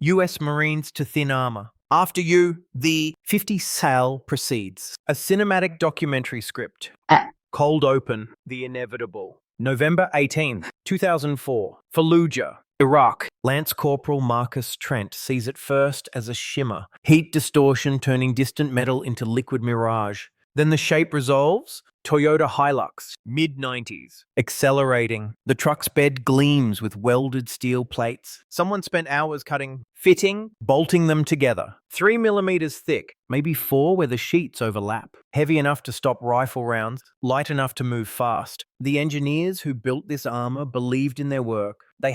U.S. Marines to thin armor. After you, the 50 Sal proceeds. A cinematic documentary script. Cold Open, The Inevitable. November 18th, 2004. Fallujah, Iraq. Lance Corporal Marcus Trent sees it first as a shimmer. Heat distortion turning distant metal into liquid mirage. Then the shape resolves. Toyota Hilux, mid-90s. Accelerating. The truck's bed gleams with welded steel plates. Someone spent hours fitting, bolting them together. 3 millimeters thick, maybe 4 where the sheets overlap. Heavy enough to stop rifle rounds, light enough to move fast. The engineers who built this armor believed in their work. They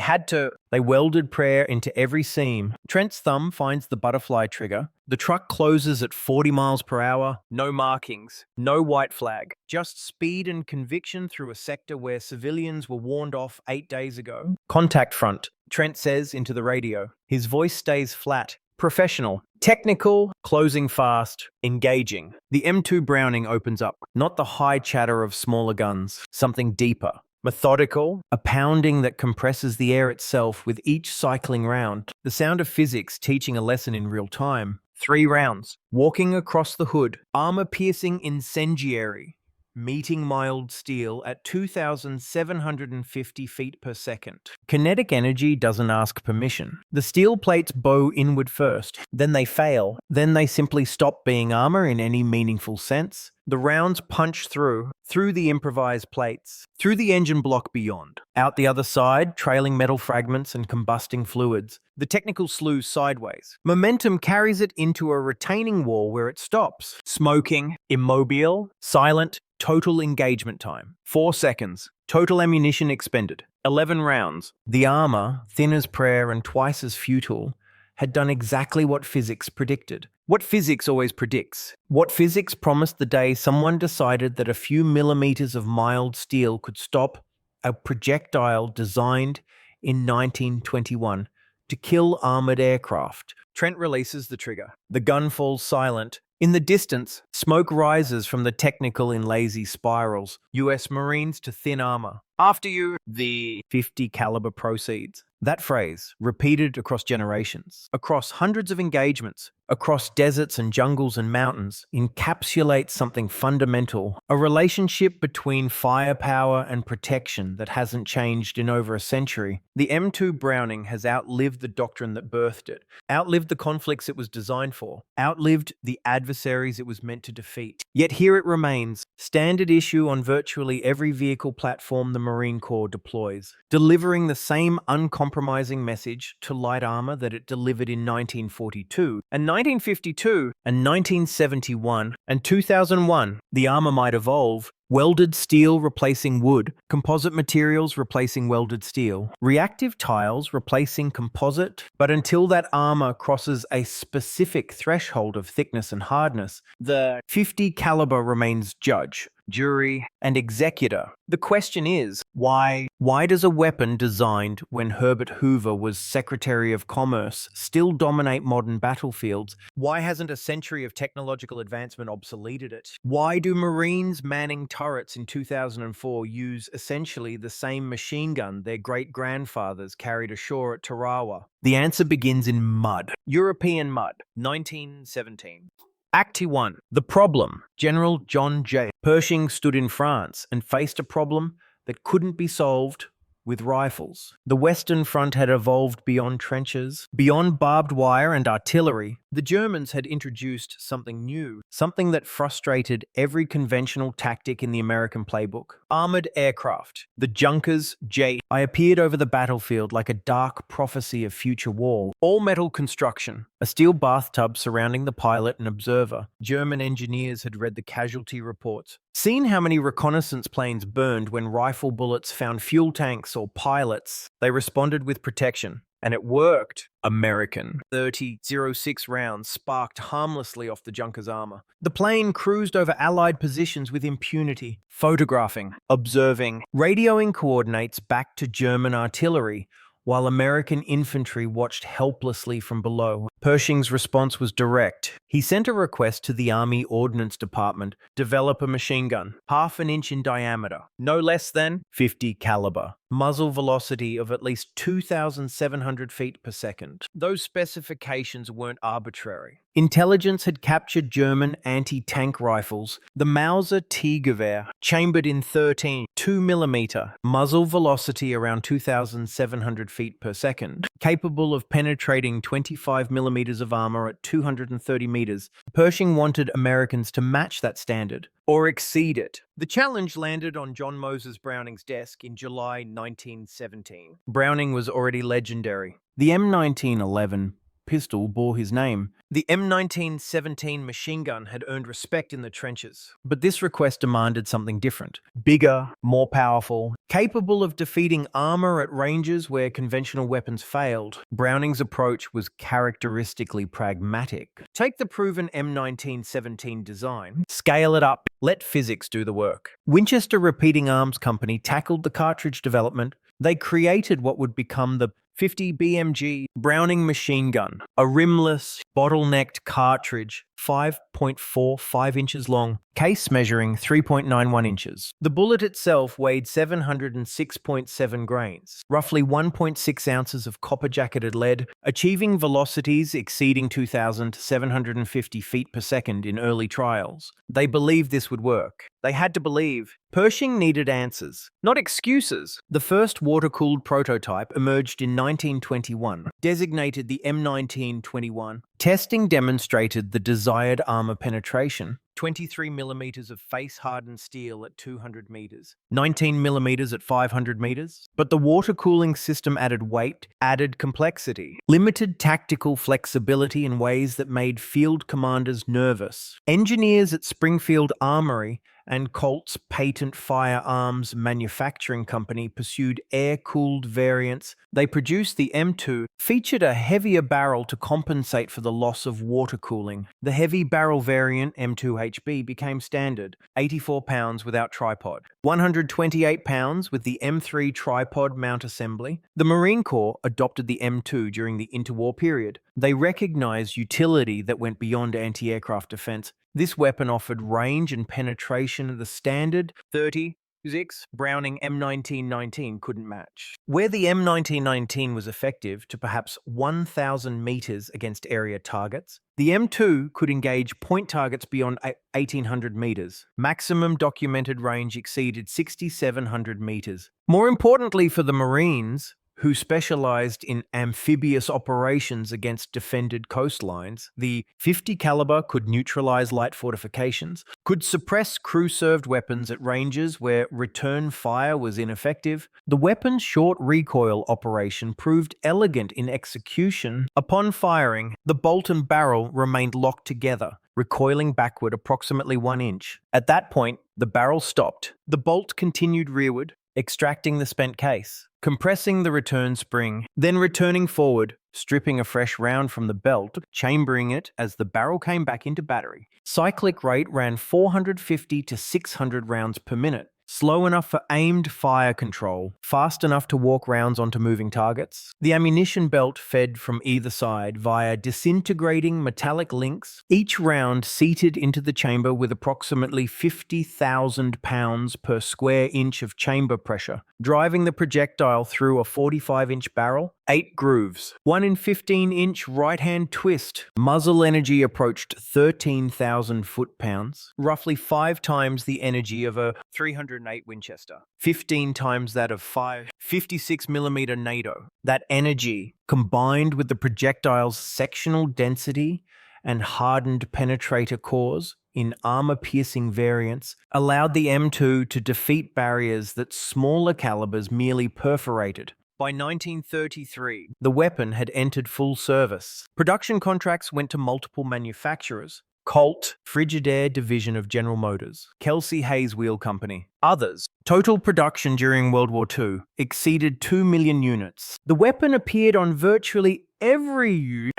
welded prayer into every seam. Trent's thumb finds the butterfly trigger. The truck closes at 40 miles per hour. No markings, no white flag. Just speed and conviction through a sector where civilians were warned off 8 days ago. Contact front, Trent says into the radio. His voice stays flat. Professional, technical, closing fast, engaging. The M2 Browning opens up. Not the high chatter of smaller guns. Something deeper. Methodical, a pounding that compresses the air itself with each cycling round. The sound of physics teaching a lesson in real time. 3 rounds. Walking across the hood. Armor-piercing incendiary. Meeting mild steel at 2,750 feet per second. Kinetic energy doesn't ask permission. The steel plates bow inward first, then they fail, then they simply stop being armor in any meaningful sense. The rounds punch through the improvised plates, through the engine block beyond. Out the other side, trailing metal fragments and combusting fluids. The technical slews sideways. Momentum carries it into a retaining wall where it stops. Smoking, immobile, silent, total engagement time. 4 seconds. Total ammunition expended. 11 rounds. The armor, thin as prayer and twice as futile, had done exactly what physics predicted. What physics always predicts. What physics promised the day someone decided that a few millimeters of mild steel could stop a projectile designed in 1921 to kill armored aircraft. Trent releases the trigger. The gun falls silent. In the distance, smoke rises from the technical in lazy spirals. U.S. Marines to thin armor. After you, the 50 caliber proceeds. That phrase, repeated across generations, across hundreds of engagements, across deserts and jungles and mountains, encapsulates something fundamental, a relationship between firepower and protection that hasn't changed in over a century. The M2 Browning has outlived the doctrine that birthed it, outlived the conflicts it was designed for, outlived the adversaries it was meant to defeat. Yet here it remains, standard issue on virtually every vehicle platform the Marine Corps deploys, delivering the same uncompromising message to light armor that it delivered in 1942 and 1952 and 1971 and 2001. The armor might evolve. Welded steel replacing wood, composite materials replacing welded steel, reactive tiles replacing composite, but until that armor crosses a specific threshold of thickness and hardness, the 50 caliber remains judge, jury, and executor. The question is, why does a weapon designed when Herbert Hoover was Secretary of Commerce still dominate modern battlefields? Why hasn't a century of technological advancement obsoleted it? Why do Marines manning turrets in 2004 use essentially the same machine gun their great-grandfathers carried ashore at Tarawa? The answer begins in mud. European mud, 1917. Act 1. The problem. General John J. Pershing stood in France and faced a problem that couldn't be solved with rifles. The Western Front had evolved beyond trenches, beyond barbed wire and artillery. The Germans had introduced something new, something that frustrated every conventional tactic in the American playbook. Armored aircraft. The Junkers J. I appeared over the battlefield like a dark prophecy of future war. All metal construction. A steel bathtub surrounding the pilot and observer. German engineers had read the casualty reports, seen how many reconnaissance planes burned when rifle bullets found fuel tanks or pilots. They responded with protection. And it worked. American. 30.06 rounds sparked harmlessly off the Junkers armor. The plane cruised over Allied positions with impunity, photographing, observing, radioing coordinates back to German artillery, while American infantry watched helplessly from below. Pershing's response was direct. He sent a request to the Army Ordnance Department, develop a machine gun, 1/2 inch in diameter, no less than 50 caliber. muzzle velocity of at least 2,700 feet per second. Those specifications weren't arbitrary. Intelligence had captured German anti-tank rifles, the Mauser T-Gewehr, chambered in 13 2mm, muzzle velocity around 2,700 feet per second, capable of penetrating 25mm of armor at 230 meters. Pershing wanted Americans to match that standard, or exceed it. The challenge landed on John Moses Browning's desk in July 1917. Browning was already legendary. The M1911 pistol bore his name. The M1917 machine gun had earned respect in the trenches, but this request demanded something different. Bigger, more powerful, capable of defeating armor at ranges where conventional weapons failed. Browning's approach was characteristically pragmatic. Take the proven M1917 design, scale it up, let physics do the work. Winchester Repeating Arms Company tackled the cartridge development. They created what would become the 50 BMG Browning machine gun, a rimless, bottlenecked cartridge, 5.45 inches long, case measuring 3.91 inches. The bullet itself weighed 706.7 grains, roughly 1.6 ounces of copper-jacketed lead, achieving velocities exceeding 2,750 feet per second in early trials. They believed this would work. They had to believe. Pershing needed answers, not excuses. The first water-cooled prototype emerged in 1921, designated the M1921. Testing demonstrated the desired armor penetration. 23 millimeters of face-hardened steel at 200 meters, 19 millimeters at 500 meters. But the water cooling system added weight, added complexity, limited tactical flexibility in ways that made field commanders nervous. Engineers at Springfield Armory and Colt's Patent Firearms Manufacturing Company pursued air-cooled variants. They produced the M2, featured a heavier barrel to compensate for the loss of water cooling. The heavy barrel variant, M2HB, became standard, 84 pounds without tripod, 128 pounds with the M3 tripod mount assembly. The Marine Corps adopted the M2 during the interwar period. They recognized utility that went beyond anti-aircraft defense. This weapon offered range and penetration the standard 36 Browning M1919 couldn't match. Where the M1919 was effective to perhaps 1,000 meters against area targets, the M2 could engage point targets beyond 1,800 meters. Maximum documented range exceeded 6,700 meters. More importantly for the Marines, who specialized in amphibious operations against defended coastlines, the 50 caliber could neutralize light fortifications, could suppress crew-served weapons at ranges where return fire was ineffective. The weapon's short recoil operation proved elegant in execution. Upon firing, the bolt and barrel remained locked together, recoiling backward approximately 1 inch. At that point, the barrel stopped. The bolt continued rearward, extracting the spent case, compressing the return spring, then returning forward, stripping a fresh round from the belt, chambering it as the barrel came back into battery. Cyclic rate ran 450 to 600 rounds per minute, slow enough for aimed fire control, fast enough to walk rounds onto moving targets. The ammunition belt fed from either side via disintegrating metallic links, each round seated into the chamber with approximately 50,000 pounds per square inch of chamber pressure, driving the projectile through a 45-inch barrel. 8 grooves, 1 in 15-inch right-hand twist. Muzzle energy approached 13,000 foot-pounds, roughly 5 times the energy of a 308 Winchester, 15 times that of 56mm NATO. That energy, combined with the projectile's sectional density and hardened penetrator cores in armor-piercing variants, allowed the M2 to defeat barriers that smaller calibers merely perforated. By 1933, the weapon had entered full service. Production contracts went to multiple manufacturers: Colt, Frigidaire division of General Motors, Kelsey Hayes Wheel Company, others. Total production during World War II exceeded 2 million units. The weapon appeared on virtually every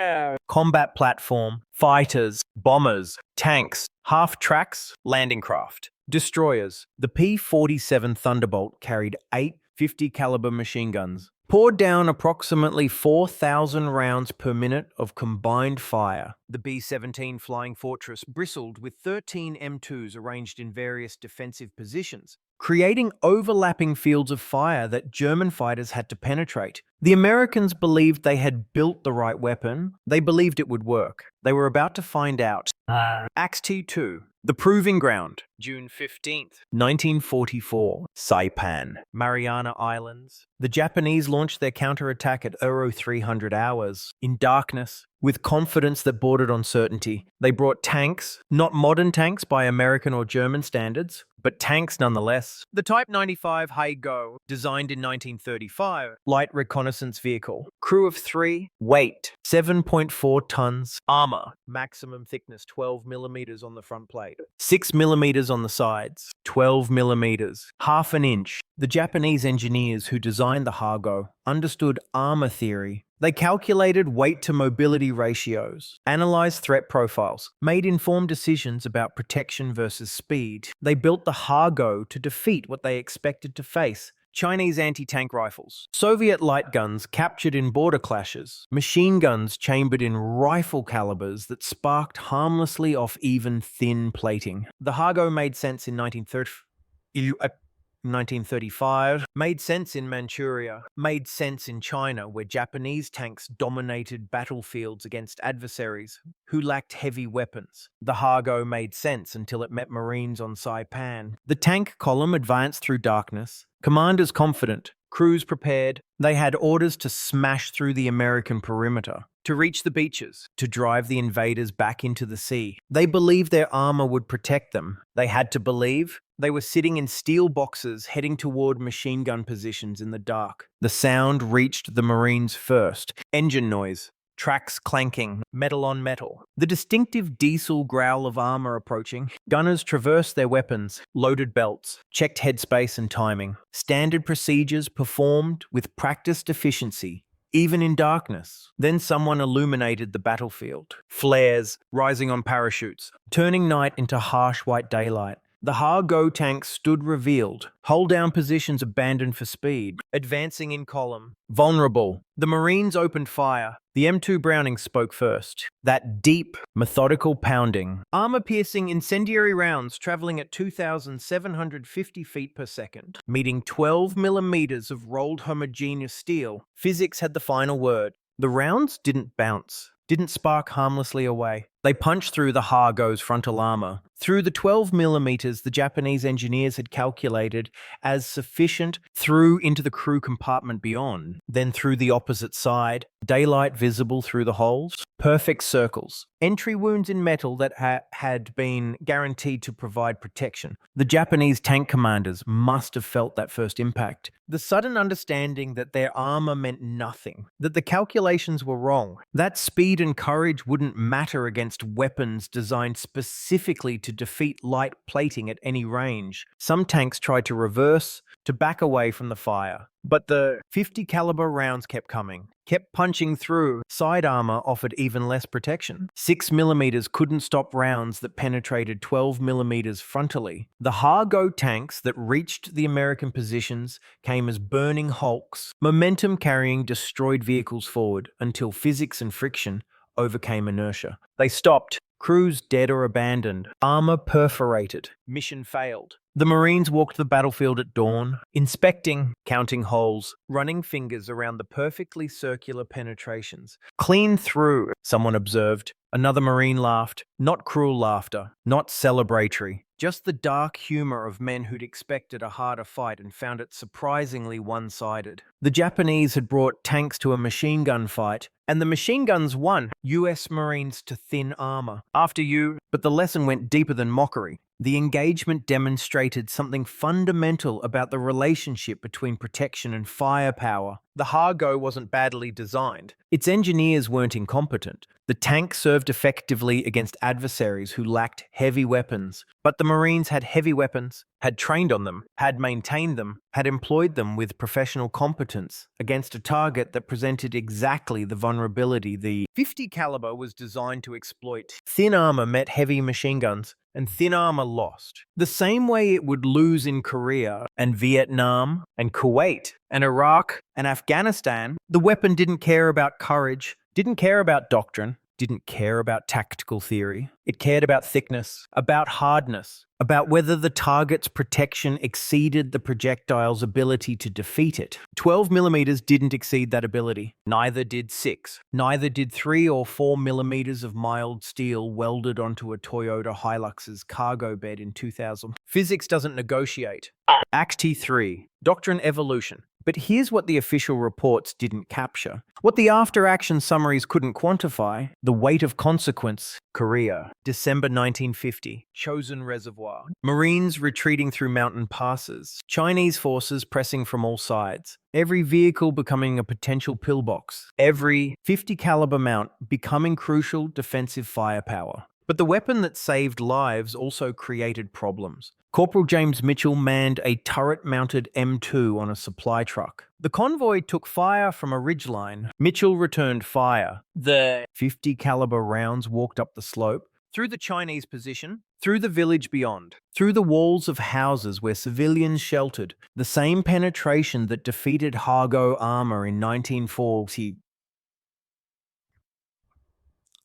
combat platform: fighters, bombers, tanks, half-tracks, landing craft, destroyers. The P-47 Thunderbolt carried 8 50 caliber machine guns, poured down approximately 4,000 rounds per minute of combined fire. The B-17 Flying Fortress bristled with 13 M2s arranged in various defensive positions. creating overlapping fields of fire that German fighters had to penetrate. The Americans believed they had built the right weapon. They believed it would work. They were about to find out. Acts T2, The Proving Ground, June 15th, 1944, Saipan, Mariana Islands. The Japanese launched their counterattack at 0300 hours. In darkness, with confidence that bordered on certainty, they brought tanks, not modern tanks by American or German standards, but tanks nonetheless. The Type 95 Go, designed in 1935, light reconnaissance vehicle. Crew of 3, weight 7.4 tons, armor, maximum thickness 12 millimeters on the front plate, 6 millimeters on the sides, 12 millimeters, half an inch. The Japanese engineers who designed the Hago understood armor theory. They calculated weight to mobility ratios, analyzed threat profiles, made informed decisions about protection versus speed. They built the Hago to defeat what they expected to face: Chinese anti-tank rifles, Soviet light guns captured in border clashes, machine guns chambered in rifle calibers that sparked harmlessly off even thin plating. The Hago made sense in 1935, made sense in Manchuria, made sense in China, where Japanese tanks dominated battlefields against adversaries who lacked heavy weapons. The Hago made sense until it met Marines on Saipan. The tank column advanced through darkness, commanders confident, crews prepared. They had orders to smash through the American perimeter, to reach the beaches, to drive the invaders back into the sea. They believed their armor would protect them. They had to believe. They were sitting in steel boxes heading toward machine gun positions in the dark. The sound reached the Marines first. Engine noise, tracks clanking, metal on metal. The distinctive diesel growl of armor approaching. Gunners traversed their weapons, loaded belts, checked headspace and timing. Standard procedures performed with practiced efficiency, even in darkness. Then someone illuminated the battlefield. Flares rising on parachutes, turning night into harsh white daylight. The Hago tanks stood revealed, hold-down positions abandoned for speed, advancing in column, vulnerable. The Marines opened fire. The M2 Browning spoke first. That deep, methodical pounding. Armor-piercing incendiary rounds traveling at 2,750 feet per second, meeting 12 millimeters of rolled homogeneous steel. Physics had the final word. The rounds didn't bounce, didn't spark harmlessly away. They punched through the Hago's frontal armor. Through the 12 millimeters the Japanese engineers had calculated as sufficient, through into the crew compartment beyond, then through the opposite side, daylight visible through the holes, perfect circles, entry wounds in metal that had been guaranteed to provide protection. The Japanese tank commanders must have felt that first impact. The sudden understanding that their armor meant nothing, that the calculations were wrong, that speed and courage wouldn't matter against weapons designed specifically to defeat light plating at any range. Some tanks tried to reverse, to back away from the fire. But the 50 caliber rounds kept coming, kept punching through. Side armor offered even less protection. 6 millimeters couldn't stop rounds that penetrated 12 millimeters frontally. The Hago tanks that reached the American positions came as burning hulks, momentum carrying destroyed vehicles forward until physics and friction overcame inertia. They stopped. Crews dead or abandoned. Armor perforated. Mission failed. The Marines walked the battlefield at dawn, inspecting, counting holes, running fingers around the perfectly circular penetrations. Clean through, someone observed. Another Marine laughed. Not cruel laughter, not celebratory. Just the dark humor of men who'd expected a harder fight and found it surprisingly one-sided. The Japanese had brought tanks to a machine gun fight, and the machine guns won. US Marines to thin armor. After you, but the lesson went deeper than mockery. The engagement demonstrated something fundamental about the relationship between protection and firepower. The Hago wasn't badly designed. Its engineers weren't incompetent. The tank served effectively against adversaries who lacked heavy weapons. But the Marines had heavy weapons, had trained on them, had maintained them, had employed them with professional competence against a target that presented exactly the vulnerability the 50 caliber was designed to exploit. Thin armor met heavy machine guns, and thin armor lost. The same way it would lose in Korea and Vietnam and Kuwait and Iraq and Afghanistan. The weapon didn't care about courage, didn't care about doctrine. didn't care about tactical theory. It cared about thickness, about hardness, about whether the target's protection exceeded the projectile's ability to defeat it. 12 millimeters didn't exceed that ability. Neither did 6. Neither did 3 or 4 millimeters of mild steel welded onto a Toyota Hilux's cargo bed in 2000. Physics doesn't negotiate. Act T3, Doctrine Evolution. But here's what the official reports didn't capture. What the after-action summaries couldn't quantify: the weight of consequence. Korea, December 1950. Chosin Reservoir. Marines retreating through mountain passes. Chinese forces pressing from all sides. Every vehicle becoming a potential pillbox. Every 50 caliber mount becoming crucial defensive firepower. But the weapon that saved lives also created problems. Corporal James Mitchell manned a turret-mounted M2 on a supply truck. The convoy took fire from a ridgeline. Mitchell returned fire. The 50 caliber rounds walked up the slope, through the Chinese position, through the village beyond, through the walls of houses where civilians sheltered. The same penetration that defeated Hargo armor in 1940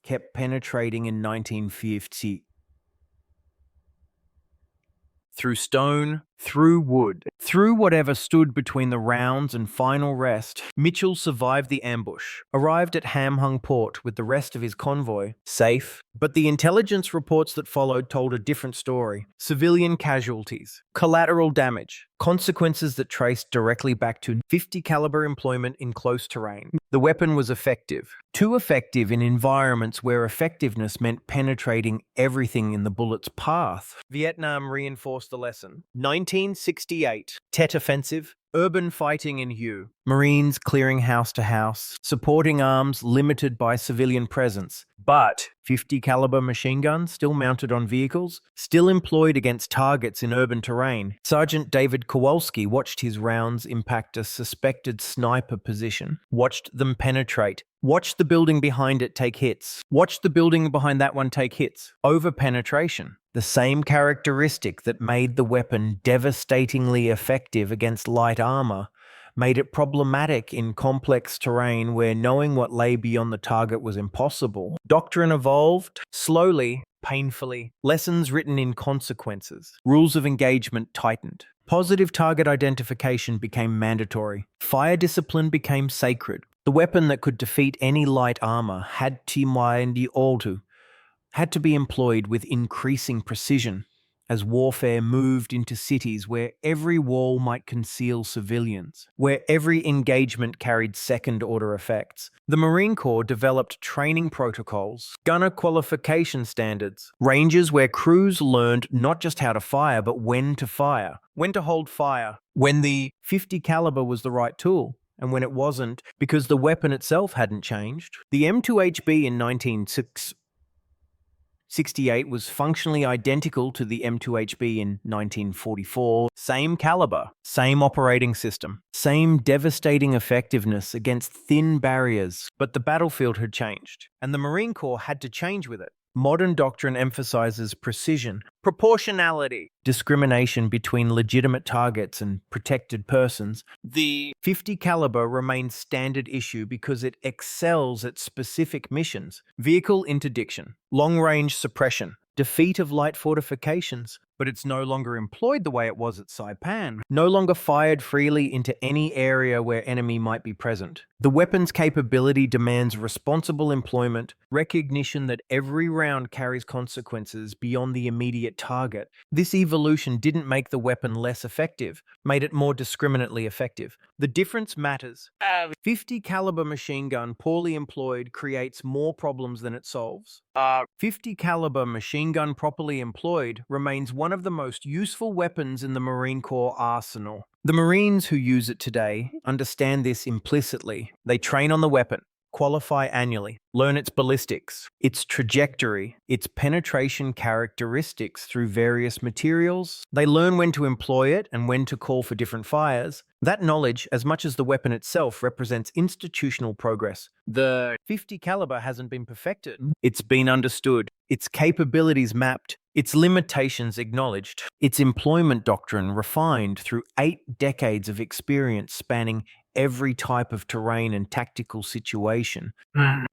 kept penetrating in 1950. Through stone, through wood, through whatever stood between the rounds and final rest, Mitchell survived the ambush, arrived at Ham Hung Port with the rest of his convoy, safe. But the intelligence reports that followed told a different story. Civilian casualties, collateral damage, consequences that traced directly back to 50 caliber employment in close terrain. The weapon was effective. Too effective in environments where effectiveness meant penetrating everything in the bullet's path. Vietnam reinforced the lesson. 1968. Tet Offensive. Urban fighting in Hue. Marines clearing house to house. Supporting arms limited by civilian presence. But 50 caliber machine guns still mounted on vehicles, still employed against targets in urban terrain. Sergeant David Kowalski watched his rounds impact a suspected sniper position, watched them penetrate, watched the building behind it take hits, watched the building behind that one take hits. Over-penetration. The same characteristic that made the weapon devastatingly effective against light armor made it problematic in complex terrain where knowing what lay beyond the target was impossible. Doctrine evolved, slowly, painfully. Lessons written in consequences. Rules of engagement tightened. Positive target identification became mandatory. Fire discipline became sacred. The weapon that could defeat any light armor had to be employed with increasing precision as warfare moved into cities where every wall might conceal civilians, where every engagement carried second-order effects. The Marine Corps developed training protocols, gunner qualification standards, ranges where crews learned not just how to fire, but when to hold fire, when the 50 caliber was the right tool, and when it wasn't, because the weapon itself hadn't changed. The M2HB in 1968 was functionally identical to the M2HB in 1944. Same caliber, same operating system, same devastating effectiveness against thin barriers. But the battlefield had changed, and the Marine Corps had to change with it. Modern doctrine emphasizes precision, proportionality, discrimination between legitimate targets and protected persons. The 50 caliber remains standard issue because it excels at specific missions: vehicle interdiction, long-range suppression, defeat of light fortifications. But it's no longer employed the way it was at Saipan, no longer fired freely into any area where enemy might be present. The weapon's capability demands responsible employment, recognition that every round carries consequences beyond the immediate target. This evolution didn't make the weapon less effective, made it more discriminately effective. The difference matters. 50 caliber machine gun poorly employed creates more problems than it solves. 50 caliber machine gun properly employed remains one of the most useful weapons in the Marine Corps arsenal. The Marines who use it today understand this implicitly. They train on the weapon, qualify annually, learn its ballistics, its trajectory, its penetration characteristics through various materials. They learn when to employ it and when to call for different fires. That knowledge, as much as the weapon itself, represents institutional progress. The 50 caliber hasn't been perfected. It's been understood, its capabilities mapped, its limitations acknowledged, its employment doctrine refined through 8 decades of experience spanning every type of terrain and tactical situation.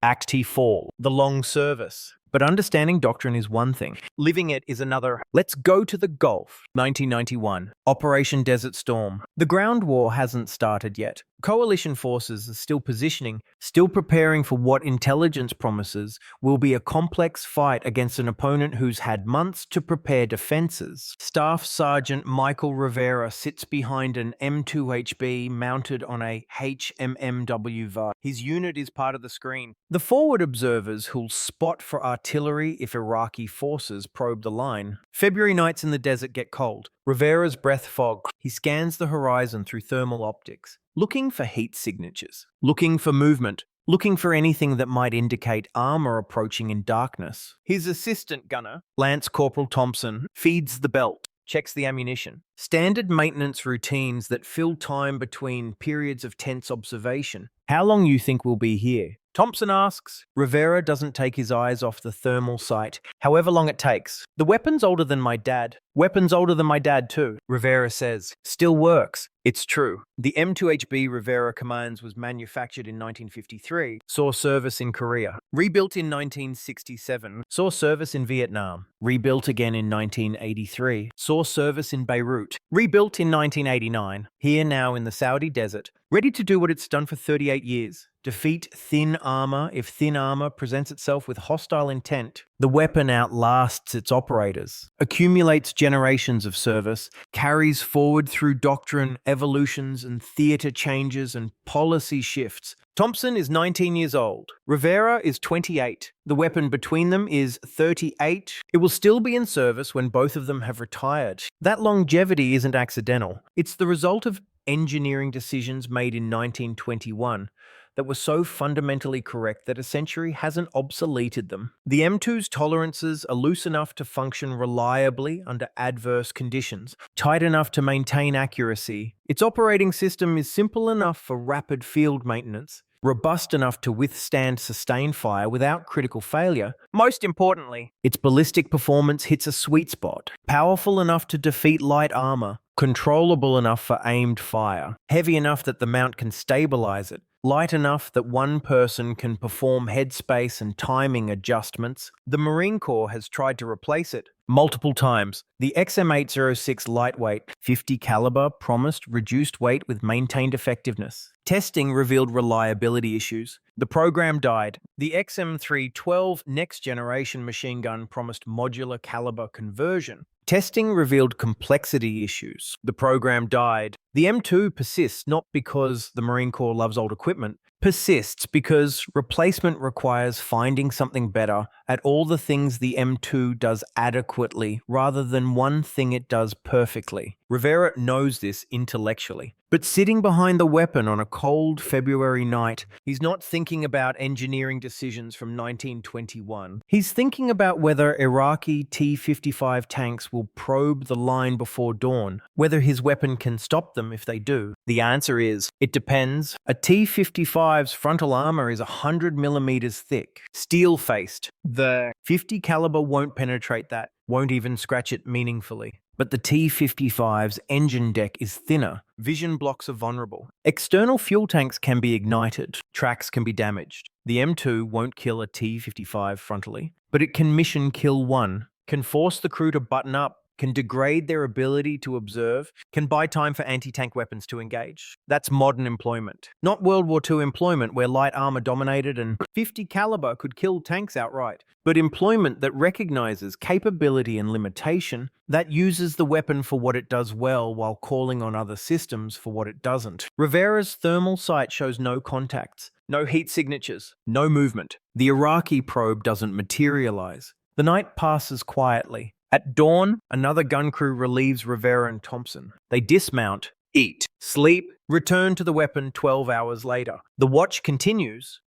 Act T4, the long service. But understanding doctrine is one thing. Living it is another. Let's go to the Gulf. 1991. Operation Desert Storm. The ground war hasn't started yet. Coalition forces are still positioning, still preparing for what intelligence promises will be a complex fight against an opponent who's had months to prepare defenses. Staff Sergeant Michael Rivera sits behind an M2HB mounted on a HMMW. His unit is part of the screen. The forward observers who'll spot for artillery if Iraqi forces probe the line. February nights in the desert get cold. Rivera's breath fog. He scans the horizon through thermal optics, looking for heat signatures, looking for movement, looking for anything that might indicate armor approaching in darkness. His assistant gunner, Lance Corporal Thompson, feeds the belt, checks the ammunition. Standard maintenance routines that fill time between periods of tense observation. How long you think we'll be here? Thompson asks. Rivera doesn't take his eyes off the thermal sight, however long it takes. The weapon's older than my dad. Weapon's older than my dad too, Rivera says. Still works. It's true. The M2HB Rivera commands was manufactured in 1953, saw service in Korea. Rebuilt in 1967, saw service in Vietnam. Rebuilt again in 1983, saw service in Beirut. Rebuilt in 1989, here now in the Saudi desert, ready to do what it's done for 38 years. Defeat thin armor if thin armor presents itself with hostile intent. The weapon outlasts its operators, accumulates generations of service, carries forward through doctrine, evolutions and theater changes and policy shifts. Thompson is 19 years old. Rivera is 28. The weapon between them is 38. It will still be in service when both of them have retired. That longevity isn't accidental. It's the result of engineering decisions made in 1921 that were so fundamentally correct that a century hasn't obsoleted them. The M2's tolerances are loose enough to function reliably under adverse conditions, tight enough to maintain accuracy. Its operating system is simple enough for rapid field maintenance, robust enough to withstand sustained fire without critical failure. Most importantly, its ballistic performance hits a sweet spot, powerful enough to defeat light armor, controllable enough for aimed fire, heavy enough that the mount can stabilize it, light enough that one person can perform headspace and timing adjustments. The Marine Corps has tried to replace it multiple times. The XM806 lightweight 50 caliber promised reduced weight with maintained effectiveness. Testing revealed reliability issues. The program died. The XM312 next generation machine gun promised modular caliber conversion. Testing revealed complexity issues. The program died. The M2 persists not because the Marine Corps loves old equipment, persists because replacement requires finding something better at all the things the M2 does adequately rather than one thing it does perfectly. Rivera knows this intellectually. But sitting behind the weapon on a cold February night, he's not thinking about engineering decisions from 1921. He's thinking about whether Iraqi T-55 tanks will probe the line before dawn, whether his weapon can stop them if they do. The answer is, it depends. A T-55's frontal armor is 100 millimeters thick, steel-faced. The 50 caliber won't penetrate that, won't even scratch it meaningfully. But the T-55's engine deck is thinner. Vision blocks are vulnerable. External fuel tanks can be ignited. Tracks can be damaged. The M2 won't kill a T-55 frontally, but it can mission kill one, can force the crew to button up, can degrade their ability to observe, can buy time for anti-tank weapons to engage. That's modern employment. Not World War II employment where light armor dominated and 50 caliber could kill tanks outright, but employment that recognizes capability and limitation, that uses the weapon for what it does well while calling on other systems for what it doesn't. Rivera's thermal sight shows no contacts, no heat signatures, no movement. The Iraqi probe doesn't materialize. The night passes quietly. At dawn, another gun crew relieves Rivera and Thompson. They dismount, eat, sleep, return to the weapon 12 hours later. The watch continues.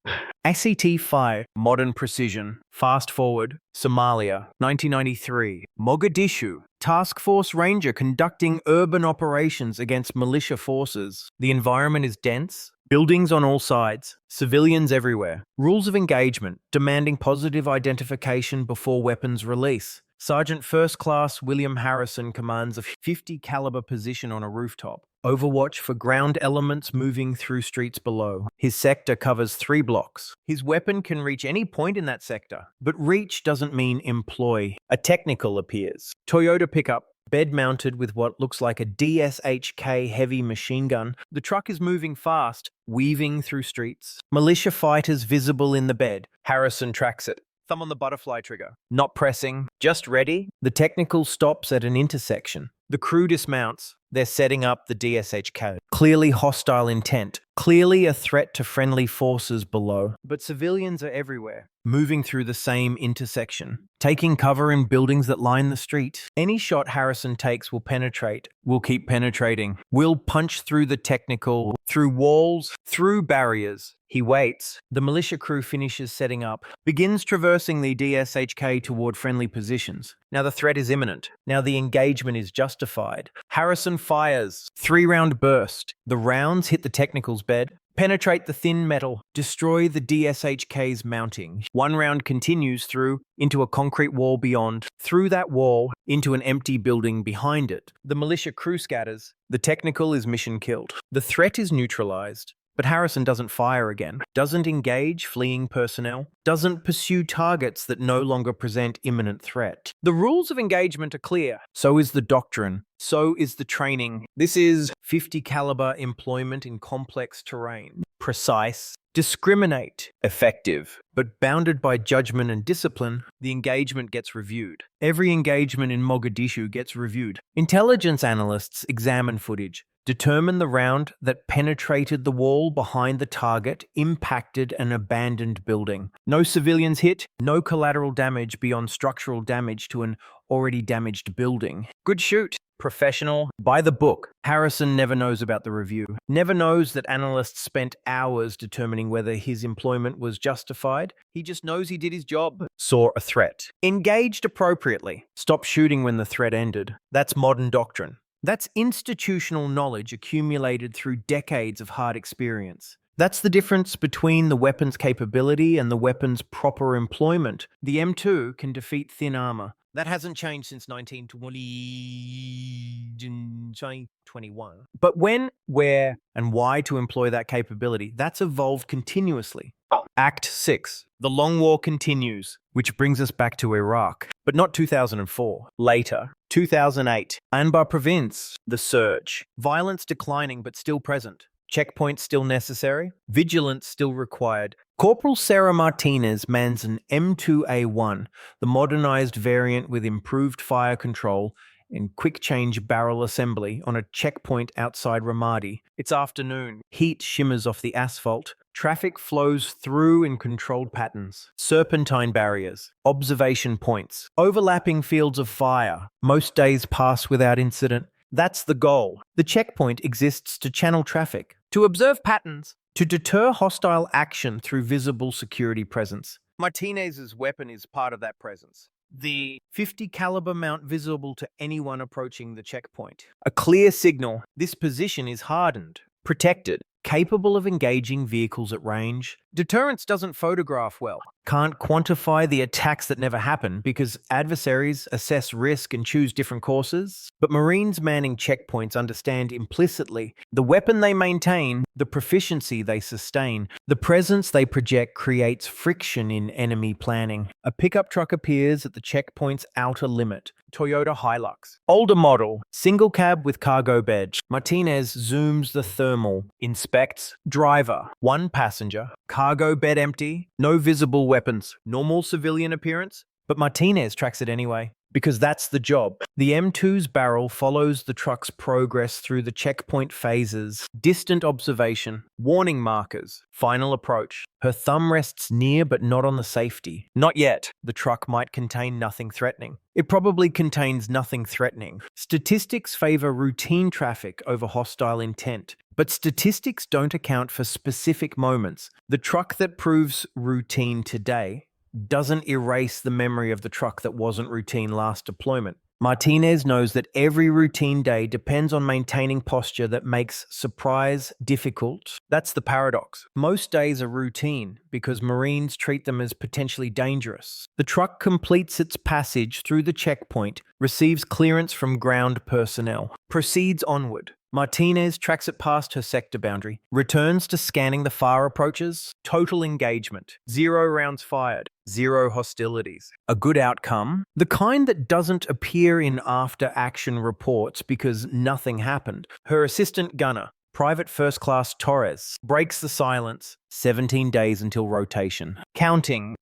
ACT-5, modern precision. Fast forward, Somalia, 1993. Mogadishu, Task Force Ranger conducting urban operations against militia forces. The environment is dense. Buildings on all sides, civilians everywhere. Rules of engagement, demanding positive identification before weapons release. Sergeant First Class William Harrison commands a 50 caliber position on a rooftop. Overwatch for ground elements moving through streets below. His sector covers 3 blocks. His weapon can reach any point in that sector, but reach doesn't mean employ. A technical appears. Toyota pickup, bed mounted with what looks like a DSHK heavy machine gun. The truck is moving fast, weaving through streets. Militia fighters visible in the bed. Harrison tracks it. Thumb on the butterfly trigger. Not pressing, just ready. The technical stops at an intersection. The crew dismounts. They're setting up the DSHK. Clearly hostile intent. Clearly a threat to friendly forces below. But civilians are everywhere, moving through the same intersection, taking cover in buildings that line the street. Any shot Harrison takes will penetrate, will keep penetrating, will punch through the technical, through walls, through barriers. He waits. The militia crew finishes setting up, begins traversing the DSHK toward friendly positions. Now the threat is imminent. Now the engagement is justified. Harrison fires. 3-round burst. The rounds hit the technical's bed, penetrate the thin metal, destroy the DSHK's mounting. 1 round continues through into a concrete wall beyond, through that wall into an empty building behind it. The militia crew scatters. The technical is mission killed. The threat is neutralized. But Harrison doesn't fire again, doesn't engage fleeing personnel, doesn't pursue targets that no longer present imminent threat. The rules of engagement are clear. So is the doctrine. So is the training. This is 50 caliber employment in complex terrain. Precise, discriminate, effective. But bounded by judgment and discipline, the engagement gets reviewed. Every engagement in Mogadishu gets reviewed. Intelligence analysts examine footage, determine the round that penetrated the wall behind the target, impacted an abandoned building. No civilians hit, no collateral damage beyond structural damage to an already damaged building. Good shoot. Professional, by the book. Harrison never knows about the review. Never knows that analysts spent hours determining whether his employment was justified. He just knows he did his job. Saw a threat. Engaged appropriately. Stopped shooting when the threat ended. That's modern doctrine. That's institutional knowledge accumulated through decades of hard experience. That's the difference between the weapon's capability and the weapon's proper employment. The M2 can defeat thin armor. That hasn't changed since 1921. But when, where, and why to employ that capability, that's evolved continuously. Act 6. The long war continues, which brings us back to Iraq, but not 2004. Later, 2008. Anbar Province. The surge. Violence declining but still present. Checkpoints still necessary. Vigilance still required. Corporal Sarah Martinez mans an M2A1, the modernized variant with improved fire control and quick-change barrel assembly on a checkpoint outside Ramadi. It's afternoon. Heat shimmers off the asphalt. Traffic flows through in controlled patterns. Serpentine barriers. Observation points. Overlapping fields of fire. Most days pass without incident. That's the goal. The checkpoint exists to channel traffic, to observe patterns, to deter hostile action through visible security presence. Martinez's weapon is part of that presence. The 50 caliber mount visible to anyone approaching the checkpoint. A clear signal. This position is hardened, protected, capable of engaging vehicles at range. Deterrence doesn't photograph well. Can't quantify the attacks that never happen because adversaries assess risk and choose different courses. But Marines manning checkpoints understand implicitly the weapon they maintain, the proficiency they sustain, the presence they project creates friction in enemy planning. A pickup truck appears at the checkpoint's outer limit. Toyota Hilux. Older model, single cab with cargo bed. Martinez zooms the thermal, inspects, driver, 1 passenger, cargo bed empty, no visible weapons, normal civilian appearance, but Martinez tracks it anyway. Because that's the job. The M2's barrel follows the truck's progress through the checkpoint phases, distant observation, warning markers, final approach. Her thumb rests near but not on the safety. Not yet. The truck might contain nothing threatening. It probably contains nothing threatening. Statistics favor routine traffic over hostile intent. But statistics don't account for specific moments. The truck that proves routine today doesn't erase the memory of the truck that wasn't routine last deployment. Martinez knows that every routine day depends on maintaining posture that makes surprise difficult. That's the paradox. Most days are routine because Marines treat them as potentially dangerous. The truck completes its passage through the checkpoint, receives clearance from ground personnel, proceeds onward. Martinez tracks it past her sector boundary, returns to scanning the far approaches. Total engagement. 0 rounds fired. 0 hostilities. A good outcome? The kind that doesn't appear in after-action reports because nothing happened. Her assistant gunner, Private First Class Torres, breaks the silence. 17 days until rotation. Counting.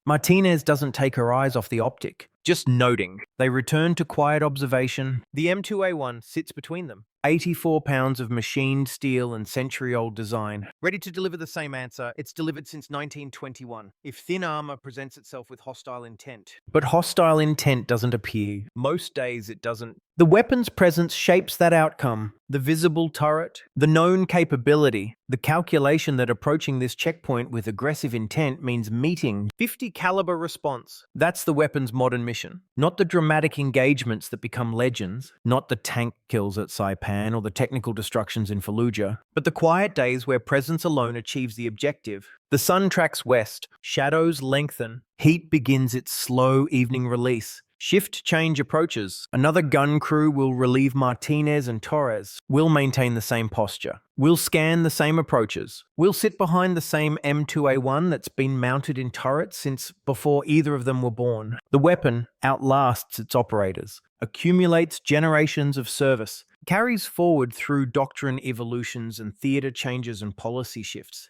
Martinez doesn't take her eyes off the optic. Just noting. They return to quiet observation. The M2A1 sits between them. 84 pounds of machined steel and century-old design. Ready to deliver the same answer. It's delivered since 1921. If thin armor presents itself with hostile intent. But hostile intent doesn't appear. Most days it doesn't. The weapon's presence shapes that outcome. The visible turret, the known capability, the calculation that approaching this checkpoint with aggressive intent means meeting 50 caliber response. That's the weapon's modern mission. Not the dramatic engagements that become legends, not the tank kills at Saipan or the technical destructions in Fallujah, but the quiet days where presence alone achieves the objective. The sun tracks west, shadows lengthen, heat begins its slow evening release. Shift change approaches. Another gun crew will relieve Martinez and Torres. We'll maintain the same posture. We'll scan the same approaches. We'll sit behind the same M2A1 that's been mounted in turrets since before either of them were born. The weapon outlasts its operators, accumulates generations of service, carries forward through doctrine evolutions and theater changes and policy shifts.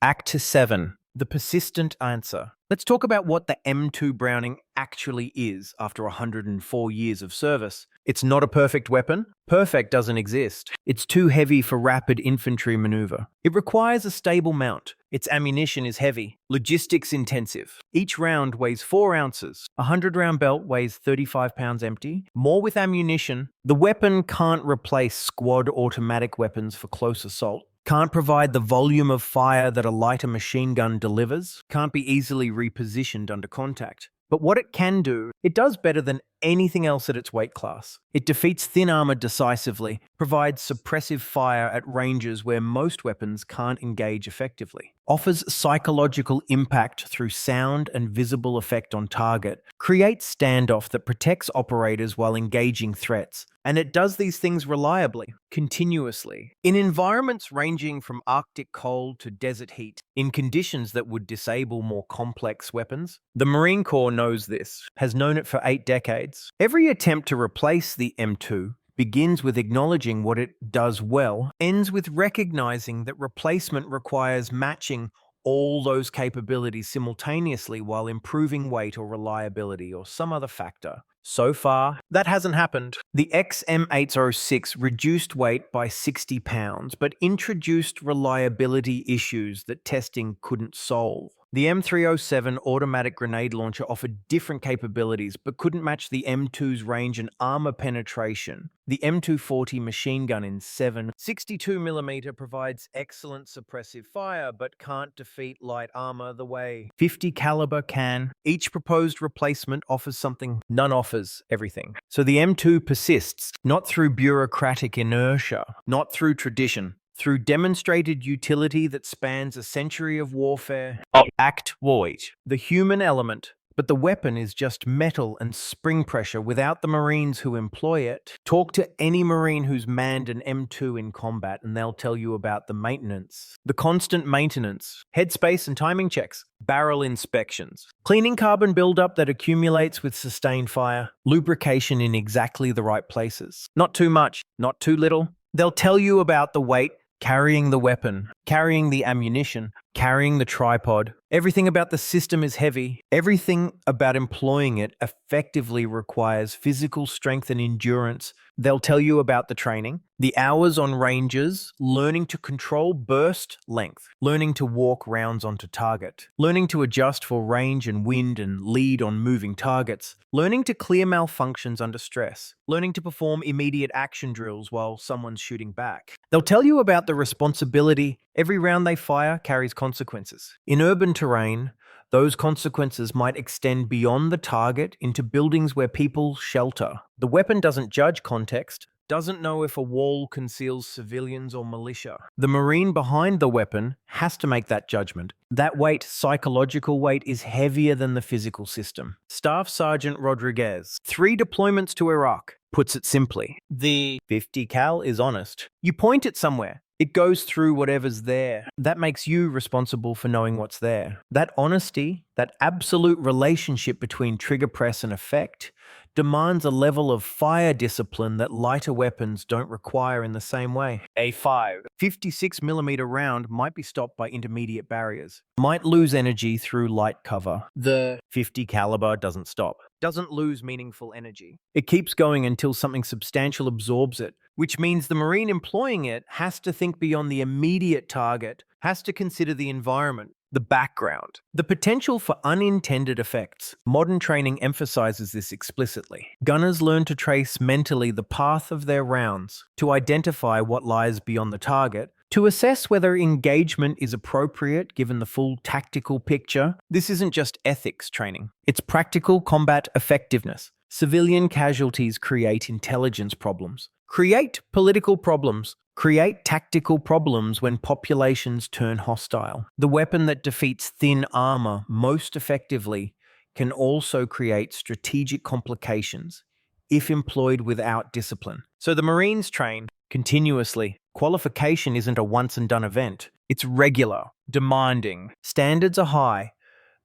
Act 7. The persistent answer. Let's talk about what the M2 Browning actually is after 104 years of service. It's not a perfect weapon. Perfect doesn't exist. It's too heavy for rapid infantry maneuver. It requires a stable mount. Its ammunition is heavy, logistics intensive. Each round weighs 4 ounces. A 100-round belt weighs 35 pounds empty. More with ammunition. The weapon can't replace squad automatic weapons for close assault. Can't provide the volume of fire that a lighter machine gun delivers. Can't be easily repositioned under contact. But what it can do, it does better than anything else at its weight class. It defeats thin armor decisively, provides suppressive fire at ranges where most weapons can't engage effectively, offers psychological impact through sound and visible effect on target, creates standoff that protects operators while engaging threats, and it does these things reliably, continuously, in environments ranging from Arctic cold to desert heat, in conditions that would disable more complex weapons. The Marine Corps knows this, has known it for 8 decades. Every attempt to replace the M2 begins with acknowledging what it does well, ends with recognizing that replacement requires matching all those capabilities simultaneously while improving weight or reliability or some other factor. So far, that hasn't happened. The XM806 reduced weight by 60 pounds, but introduced reliability issues that testing couldn't solve. The M307 automatic grenade launcher offered different capabilities, but couldn't match the M2's range and armor penetration. The M240 machine gun in 7.62mm provides excellent suppressive fire, but can't defeat light armor the way 50 caliber can. Each proposed replacement offers something, none offers everything. So the M2 persists, not through bureaucratic inertia, not through tradition, through demonstrated utility that spans a century of warfare. Act void. The human element, but the weapon is just metal and spring pressure without the Marines who employ it. Talk to any Marine who's manned an M2 in combat and they'll tell you about the maintenance. The constant maintenance, headspace and timing checks, barrel inspections, cleaning carbon buildup that accumulates with sustained fire, lubrication in exactly the right places. Not too much, not too little. They'll tell you about the weight, carrying the weapon, carrying the ammunition, carrying the tripod. Everything about the system is heavy. Everything about employing it effectively requires physical strength and endurance. They'll tell you about the training, the hours on ranges, learning to control burst length, learning to walk rounds onto target, learning to adjust for range and wind and lead on moving targets, learning to clear malfunctions under stress, learning to perform immediate action drills while someone's shooting back. They'll tell you about the responsibility. Every round they fire carries consequences. In urban terrain, those consequences might extend beyond the target into buildings where people shelter. The weapon doesn't judge context, doesn't know if a wall conceals civilians or militia. The Marine behind the weapon has to make that judgment. That weight, psychological weight, is heavier than the physical system. Staff Sergeant Rodriguez, 3 deployments to Iraq. puts it simply. The 50 cal is honest. You point it somewhere. It goes through whatever's there. That makes you responsible for knowing what's there. That honesty, that absolute relationship between trigger press and effect, demands a level of fire discipline that lighter weapons don't require in the same way. A 56mm round might be stopped by intermediate barriers, might lose energy through light cover. The 50 caliber doesn't stop, doesn't lose meaningful energy. It keeps going until something substantial absorbs it, which means the Marine employing it has to think beyond the immediate target, has to consider the environment, the background, the potential for unintended effects. Modern training emphasizes this explicitly. Gunners learn to trace mentally the path of their rounds, to identify what lies beyond the target, to assess whether engagement is appropriate given the full tactical picture. This isn't just ethics training. It's practical combat effectiveness. Civilian casualties create intelligence problems, create political problems, create tactical problems when populations turn hostile. The weapon that defeats thin armor most effectively can also create strategic complications if employed without discipline. So the Marines train continuously. Qualification isn't a once-and-done event. It's regular, demanding. Standards are high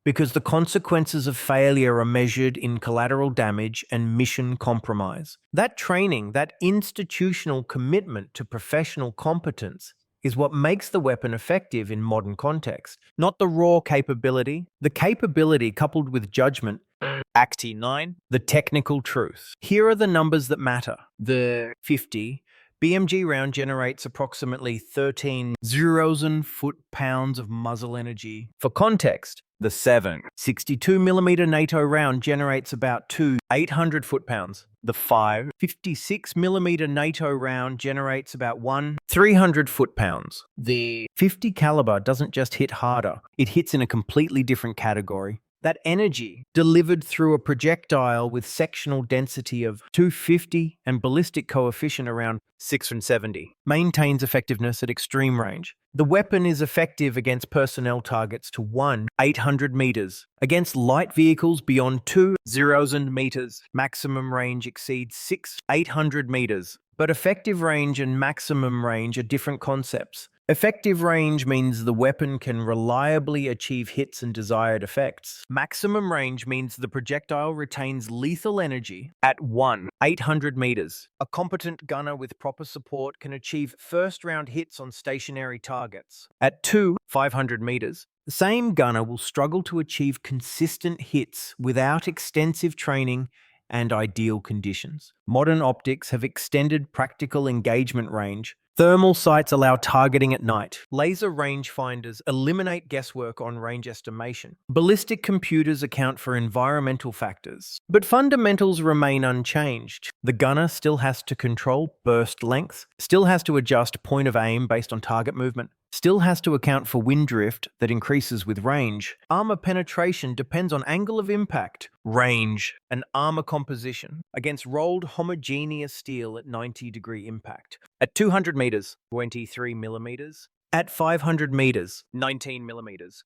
because the consequences of failure are measured in collateral damage and mission compromise. That training, that institutional commitment to professional competence, is what makes the weapon effective in modern context, not the raw capability. The capability coupled with judgment. Acti 9, the technical truth. Here are the numbers that matter. The 50 BMG round generates approximately 13,000 foot-pounds of muzzle energy. For context, the 7.62mm NATO round generates about 800 foot-pounds. The 5.56mm NATO round generates about 300 foot-pounds. The 50 caliber doesn't just hit harder, it hits in a completely different category. That energy, delivered through a projectile with sectional density of 250 and ballistic coefficient around 670, maintains effectiveness at extreme range. The weapon is effective against personnel targets to 800 meters. Against light vehicles beyond 2,000 meters, maximum range exceeds 800 meters. But effective range and maximum range are different concepts. Effective range means the weapon can reliably achieve hits and desired effects. Maximum range means the projectile retains lethal energy at 800 meters. A competent gunner with proper support can achieve first-round hits on stationary targets. At 500 meters, the same gunner will struggle to achieve consistent hits without extensive training and ideal conditions. Modern optics have extended practical engagement range. Thermal sights allow targeting at night. Laser rangefinders eliminate guesswork on range estimation. Ballistic computers account for environmental factors. But fundamentals remain unchanged. The gunner still has to control burst length, still has to adjust point of aim based on target movement, still has to account for wind drift that increases with range. Armor penetration depends on angle of impact, range, and armor composition against rolled homogeneous steel at 90-degree impact. At 200 meters, 23 millimeters. At 500 meters, 19 millimeters.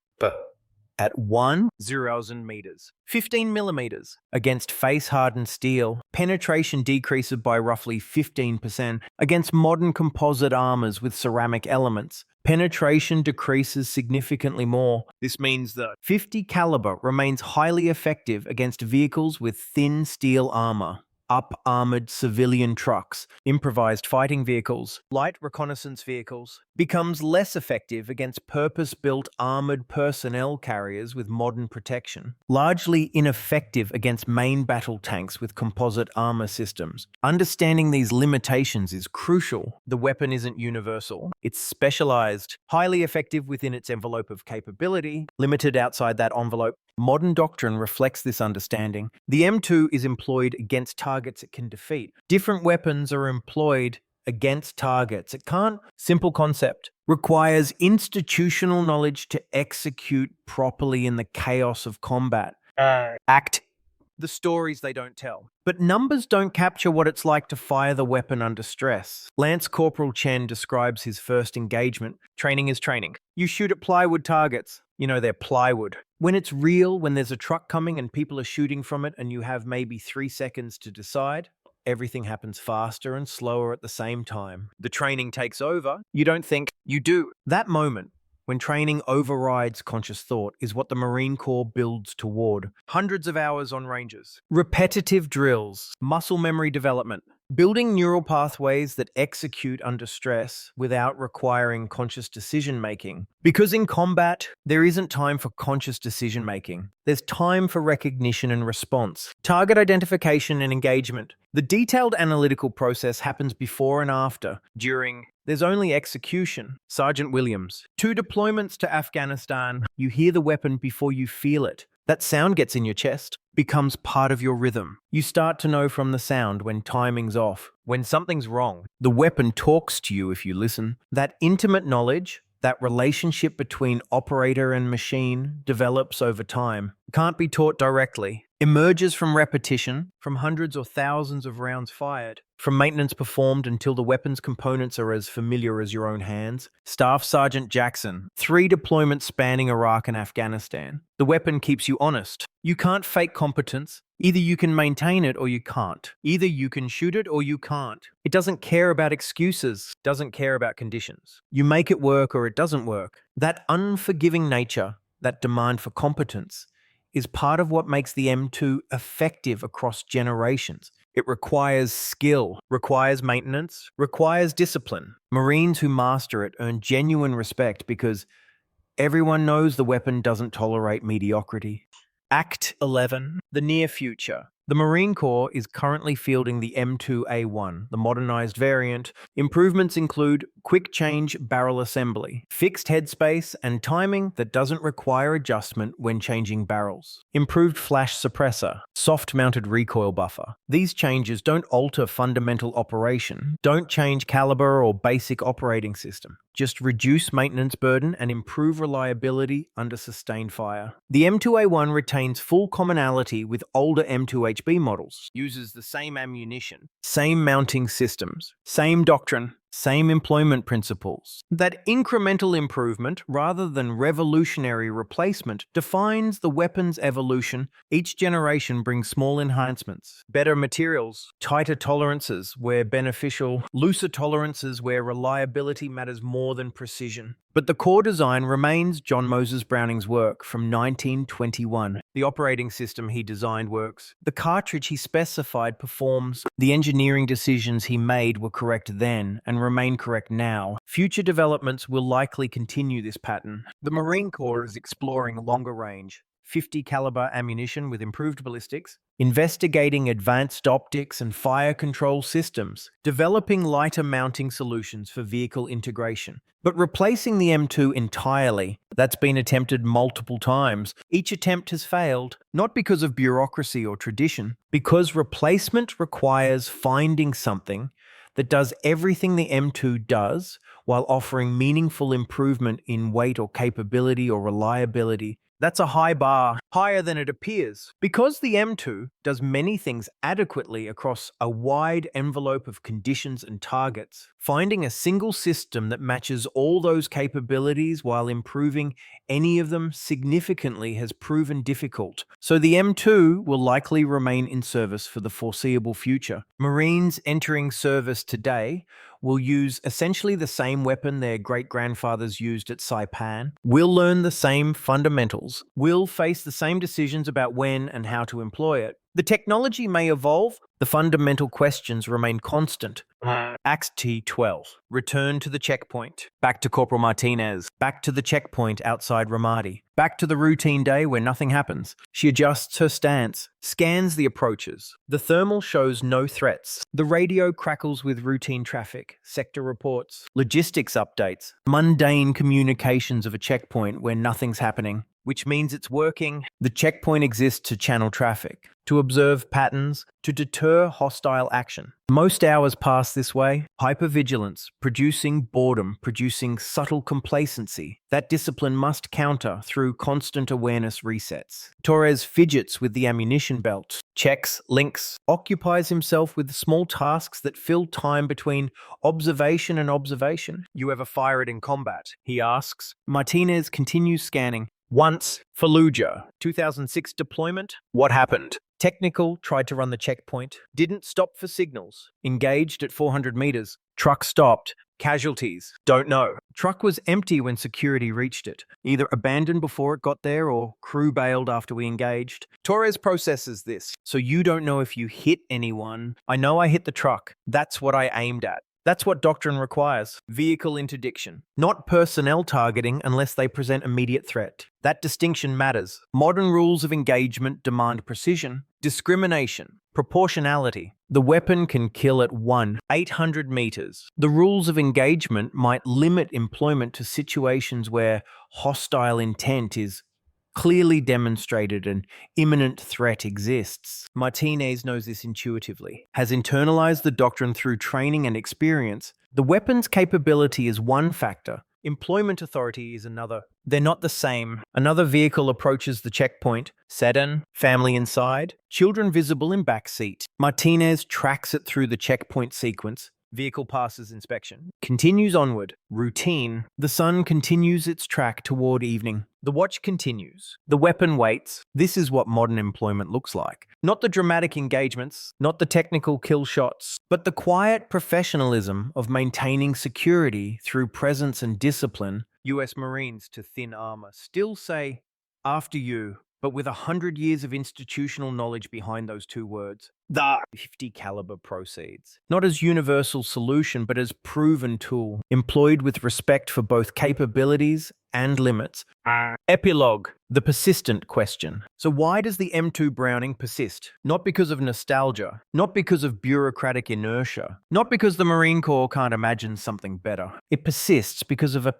At 1,000 meters, 15 millimeters. Against face-hardened steel, penetration decreases by roughly 15%. Against modern composite armors with ceramic elements, penetration decreases significantly more. This means the 50 caliber remains highly effective against vehicles with thin steel armor. Up-armored civilian trucks, improvised fighting vehicles, light reconnaissance vehicles, becomes less effective against purpose-built armored personnel carriers with modern protection, largely ineffective against main battle tanks with composite armor systems. Understanding these limitations is crucial. The weapon isn't universal. It's specialized, highly effective within its envelope of capability, limited outside that envelope. Modern doctrine reflects this understanding. The M2 is employed against targets it can defeat. Different weapons are employed against targets. It can't. Simple concept. Requires institutional knowledge to execute properly in the chaos of combat. Act. The stories they don't tell. But numbers don't capture what it's like to fire the weapon under stress. Lance Corporal Chen describes his first engagement. Training is training. You shoot at plywood targets. You know they're plywood. When it's real, when there's a truck coming and people are shooting from it and you have maybe 3 seconds to decide, everything happens faster and slower at the same time. The training takes over. You don't think, you do. That moment, when training overrides conscious thought, is what the Marine Corps builds toward. Hundreds of hours on ranges. Repetitive drills, muscle memory development, building neural pathways that execute under stress without requiring conscious decision-making. Because in combat, there isn't time for conscious decision-making. There's time for recognition and response, target identification and engagement. The detailed analytical process happens before and after. During, there's only execution. Sergeant Williams. 2 deployments to Afghanistan. You hear the weapon before you feel it. That sound gets in your chest, becomes part of your rhythm. You start to know from the sound when timing's off, when something's wrong. The weapon talks to you if you listen. That intimate knowledge, that relationship between operator and machine, develops over time. Can't be taught directly. Emerges from repetition, from hundreds or thousands of rounds fired, from maintenance performed until the weapon's components are as familiar as your own hands. Staff Sergeant Jackson. 3 deployments spanning Iraq and Afghanistan. The weapon keeps you honest. You can't fake competence. Either you can maintain it or you can't. Either you can shoot it or you can't. It doesn't care about excuses, doesn't care about conditions. You make it work or it doesn't work. That unforgiving nature, that demand for competence, is part of what makes the M2 effective across generations. It requires skill, requires maintenance, requires discipline. Marines who master it earn genuine respect because everyone knows the weapon doesn't tolerate mediocrity. Act 11. The near future. The Marine Corps is currently fielding the M2A1, the modernized variant. Improvements include quick change barrel assembly, fixed headspace, and timing that doesn't require adjustment when changing barrels. Improved flash suppressor, soft-mounted recoil buffer. These changes don't alter fundamental operation, don't change caliber or basic operating system. Just reduce maintenance burden and improve reliability under sustained fire. The M2A1 retains full commonality with older M2HB models, uses the same ammunition, same mounting systems, same doctrine, same employment principles. That incremental improvement, rather than revolutionary replacement, defines the weapon's evolution. Each generation brings small enhancements, better materials, tighter tolerances where beneficial, looser tolerances where reliability matters more than precision. But the core design remains John Moses Browning's work from 1921. The operating system he designed works. The cartridge he specified performs. The engineering decisions he made were correct then and remain correct now. Future developments will likely continue this pattern. The Marine Corps is exploring longer range, 50 caliber ammunition with improved ballistics, investigating advanced optics and fire control systems, developing lighter mounting solutions for vehicle integration. But replacing the M2 entirely, that's been attempted multiple times. Each attempt has failed, not because of bureaucracy or tradition, because replacement requires finding something that does everything the M2 does while offering meaningful improvement in weight or capability or reliability. That's a high bar, higher than it appears. Because the M2 does many things adequately across a wide envelope of conditions and targets, finding a single system that matches all those capabilities while improving any of them significantly has proven difficult. So the M2 will likely remain in service for the foreseeable future. Marines entering service today will use essentially the same weapon their great-grandfathers used at Saipan, will learn the same fundamentals, will face the same decisions about when and how to employ it. The technology may evolve, the fundamental questions remain constant. Act T12. Return to the checkpoint. Back to Corporal Martinez. Back to the checkpoint outside Ramadi. Back to the routine day where nothing happens. She adjusts her stance, scans the approaches. The thermal shows no threats. The radio crackles with routine traffic, sector reports, logistics updates, mundane communications of a checkpoint where nothing's happening, which means it's working. The checkpoint exists to channel traffic, to observe patterns, to deter hostile action. Most hours pass this way. Hypervigilance, producing boredom, producing subtle complacency. That discipline must counter through constant awareness resets. Torres fidgets with the ammunition belt, checks, links, occupies himself with small tasks that fill time between observation and observation. You ever fire it in combat? He asks. Martinez continues scanning. Once, Fallujah, 2006 deployment. What happened? Technical tried to run the checkpoint, didn't stop for signals, engaged at 400 meters. Truck stopped. Casualties? Don't know. Truck was empty when security reached it, either abandoned before it got there or crew bailed after we engaged. Torres processes this, so you don't know if you hit anyone. I know I hit the truck. That's what I aimed at. That's what doctrine requires. Vehicle interdiction. Not personnel targeting unless they present immediate threat. That distinction matters. Modern rules of engagement demand precision, discrimination, proportionality. The weapon can kill at 800 meters. The rules of engagement might limit employment to situations where hostile intent is clearly demonstrated and imminent threat exists. Martinez knows this intuitively, has internalized the doctrine through training and experience. The weapon's capability is one factor. Employment authority is another. They're not the same. Another vehicle approaches the checkpoint. Sedan, family inside, children visible in backseat. Martinez tracks it through the checkpoint sequence. Vehicle passes inspection. Continues onward. Routine. The sun continues its track toward evening. The watch continues. The weapon waits. This is what modern employment looks like. Not the dramatic engagements, not the technical kill shots, but the quiet professionalism of maintaining security through presence and discipline. US Marines to thin armor still say, after you, but with 100 years of institutional knowledge behind those two words. The 50 caliber proceeds. Not as universal solution, but as proven tool, employed with respect for both capabilities and limits. Epilogue. The persistent question. So why does the M2 Browning persist? Not because of nostalgia, not because of bureaucratic inertia, not because the Marine Corps can't imagine something better. It persists because of a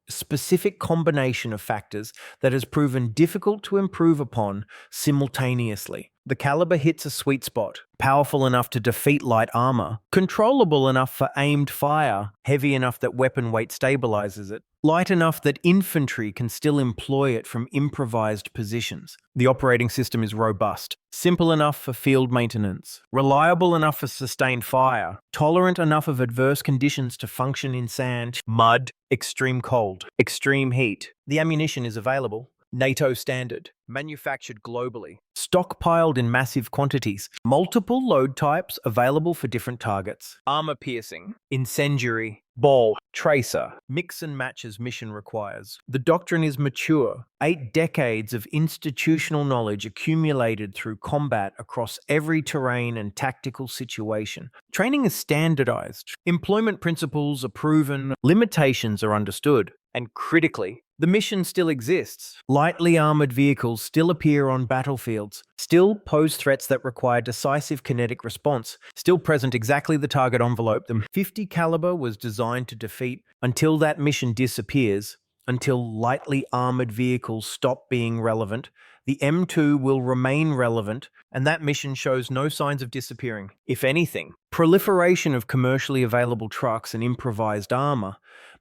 specific combination of factors that has proven difficult to improve upon simultaneously. The caliber hits a sweet spot, powerful enough to defeat light armor, controllable enough for aimed fire, heavy enough that weapon weight stabilizes it, light enough that infantry can still employ it from improvised positions. The operating system is robust, simple enough for field maintenance, reliable enough for sustained fire, tolerant enough of adverse conditions to function in sand, mud, extreme cold, extreme heat. The ammunition is available. NATO standard, manufactured globally, stockpiled in massive quantities, multiple load types available for different targets, armor piercing, incendiary, ball, tracer, mix and match as mission requires. The doctrine is mature, 8 decades of institutional knowledge accumulated through combat across every terrain and tactical situation. Training is standardized, employment principles are proven, limitations are understood, and critically, the mission still exists. Lightly armored vehicles still appear on battlefields, still pose threats that require decisive kinetic response, still present exactly the target envelope. The 50 caliber was designed to defeat until that mission disappears, until lightly armored vehicles stop being relevant. The M2 will remain relevant, and that mission shows no signs of disappearing. If anything, proliferation of commercially available trucks and improvised armor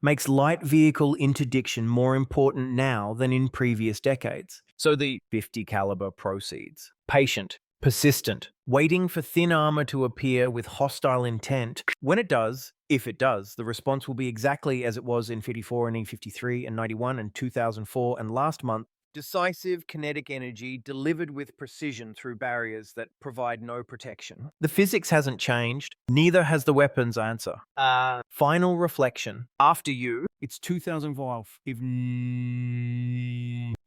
makes light vehicle interdiction more important now than in previous decades. So the 50 caliber proceeds. Patient, persistent, waiting for thin armor to appear with hostile intent. When it does, if it does, the response will be exactly as it was in 54 and E53 and 91 and 2004 and last month. Decisive kinetic energy delivered with precision through barriers that provide no protection. The physics hasn't changed, neither has the weapon's answer. Final reflection. After you, it's 2005.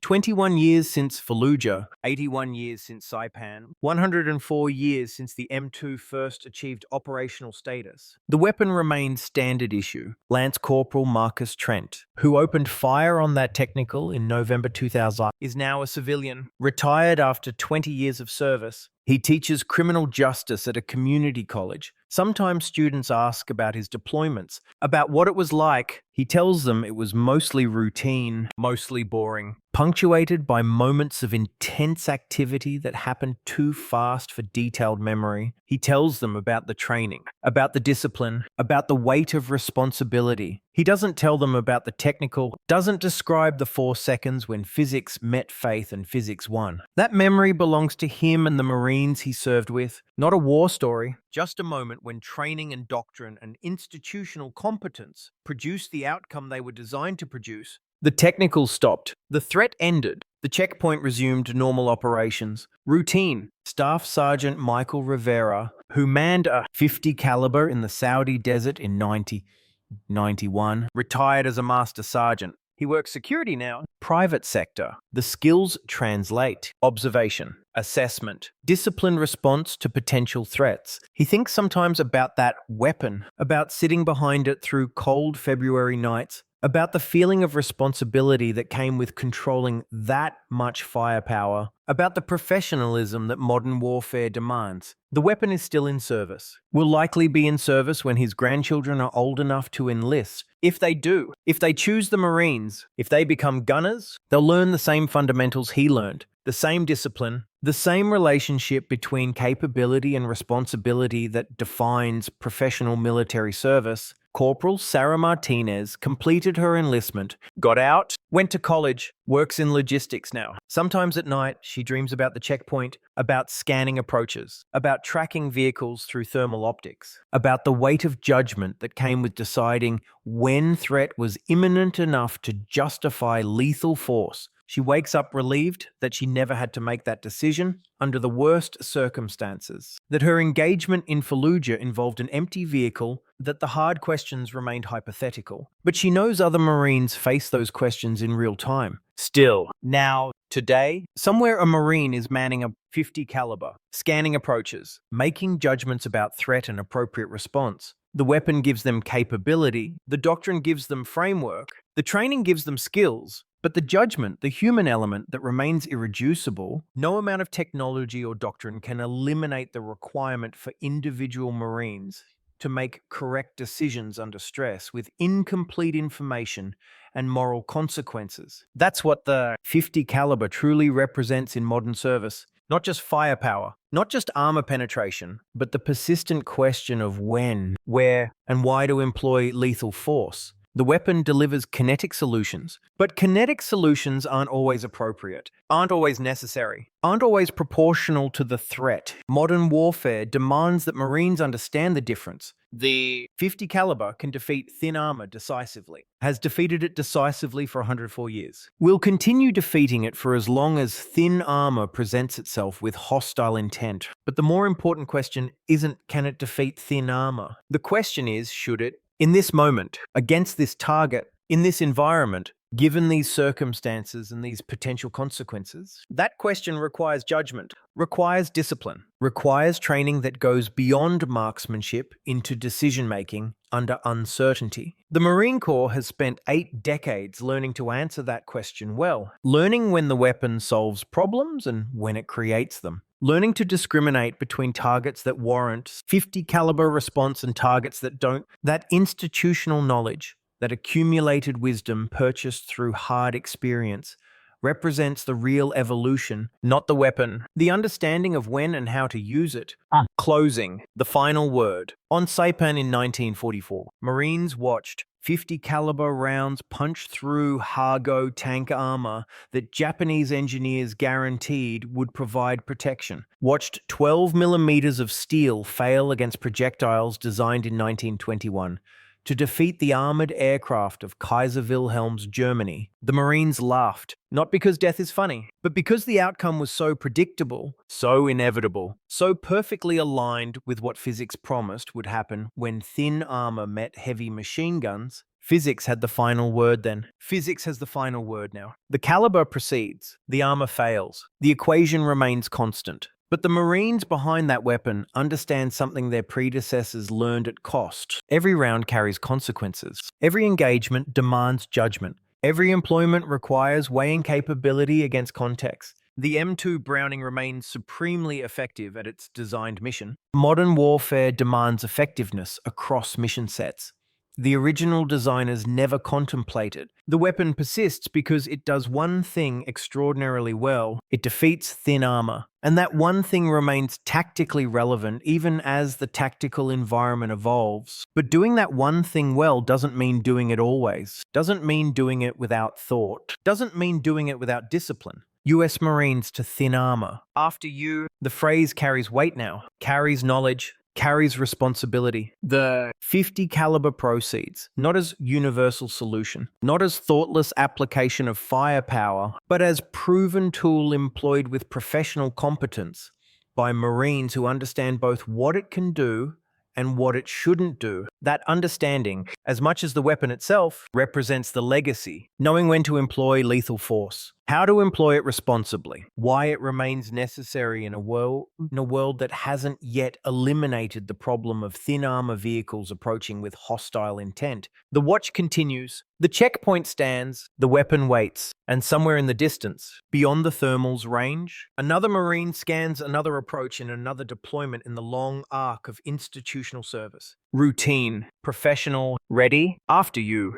21 years since Fallujah, 81 years since Saipan, 104 years since the M2 first achieved operational status. The weapon remains standard issue. Lance Corporal Marcus Trent, who opened fire on that technical in November 2000, is now a civilian, retired after 20 years of service. He teaches criminal justice at a community college. Sometimes students ask about his deployments, about what it was like. He tells them it was mostly routine, mostly boring, punctuated by moments of intense activity that happened too fast for detailed memory. He tells them about the training, about the discipline, about the weight of responsibility. He doesn't tell them about the technical, doesn't describe the 4 seconds when physics met faith and physics won. That memory belongs to him and the Marines he served with, not a war story, just a moment when training and doctrine and institutional competence produced the outcome they were designed to produce. The technicals stopped. The threat ended. The checkpoint resumed normal operations. Routine. Staff Sergeant Michael Rivera, who manned a .50 caliber in the Saudi desert in 1991, retired as a master sergeant. He works security now. Private sector. The skills translate. Observation, assessment, disciplined response to potential threats. He thinks sometimes about that weapon, about sitting behind it through cold February nights, about the feeling of responsibility that came with controlling that much firepower, about the professionalism that modern warfare demands. The weapon is still in service. Will likely be in service when his grandchildren are old enough to enlist. If they do, if they choose the Marines, if they become gunners, they'll learn the same fundamentals he learned, the same discipline, the same relationship between capability and responsibility that defines professional military service. Corporal Sarah Martinez completed her enlistment, got out, went to college, works in logistics now. Sometimes at night, she dreams about the checkpoint, about scanning approaches, about tracking vehicles through thermal optics, about the weight of judgment that came with deciding when threat was imminent enough to justify lethal force. She wakes up relieved that she never had to make that decision under the worst circumstances, that her engagement in Fallujah involved an empty vehicle, that the hard questions remained hypothetical. But she knows other Marines face those questions in real time. Still, now, today, somewhere a Marine is manning a .50 caliber, scanning approaches, making judgments about threat and appropriate response. The weapon gives them capability, the doctrine gives them framework, the training gives them skills, but the judgment, the human element that remains irreducible, no amount of technology or doctrine can eliminate the requirement for individual Marines to make correct decisions under stress with incomplete information and moral consequences. That's what the .50 caliber truly represents in modern service. Not just firepower, not just armor penetration, but the persistent question of when, where, and why to employ lethal force. The weapon delivers kinetic solutions, but kinetic solutions aren't always appropriate, aren't always necessary, aren't always proportional to the threat. Modern warfare demands that Marines understand the difference. The .50 caliber can defeat thin armor decisively, has defeated it decisively for 104 years. Will continue defeating it for as long as thin armor presents itself with hostile intent. But the more important question isn't, can it defeat thin armor? The question is, should it? In this moment, against this target, in this environment, given these circumstances and these potential consequences, that question requires judgment, requires discipline, requires training that goes beyond marksmanship into decision-making under uncertainty. The Marine Corps has spent 8 decades learning to answer that question well, learning when the weapon solves problems and when it creates them. Learning to discriminate between targets that warrant .50 caliber response and targets that don't. That institutional knowledge, that accumulated wisdom purchased through hard experience, represents the real evolution, not the weapon. The understanding of when and how to use it. Closing, the final word. On Saipan in 1944, Marines watched .50 caliber rounds punch through Hargo tank armor that Japanese engineers guaranteed would provide protection. Watched 12 millimeters of steel fail against projectiles designed in 1921 to defeat the armored aircraft of Kaiser Wilhelm's Germany. The Marines laughed, not because death is funny, but because the outcome was so predictable, so inevitable, so perfectly aligned with what physics promised would happen when thin armor met heavy machine guns. Physics had the final word then. Physics has the final word now. The caliber proceeds, the armor fails, the equation remains constant. But the Marines behind that weapon understand something their predecessors learned at cost. Every round carries consequences. Every engagement demands judgment. Every employment requires weighing capability against context. The M2 Browning remains supremely effective at its designed mission. Modern warfare demands effectiveness across mission sets. The original designers never contemplated. The weapon persists because it does one thing extraordinarily well. It defeats thin armor. And that one thing remains tactically relevant even as the tactical environment evolves. But doing that one thing well doesn't mean doing it always. Doesn't mean doing it without thought. Doesn't mean doing it without discipline. US Marines to thin armor. After you, the phrase carries weight now. Carries knowledge, carries responsibility. The 50 caliber proceeds, not as universal solution, not as thoughtless application of firepower, but as proven tool employed with professional competence by Marines who understand both what it can do and what it shouldn't do. That understanding, as much as the weapon itself, represents the legacy, knowing when to employ lethal force, how to employ it responsibly, why it remains necessary in a world that hasn't yet eliminated the problem of thin armor vehicles approaching with hostile intent. The watch continues. The checkpoint stands, the weapon waits, and somewhere in the distance, beyond the thermal's range, another Marine scans another approach in another deployment in the long arc of institutional service. Routine, professional, ready, after you.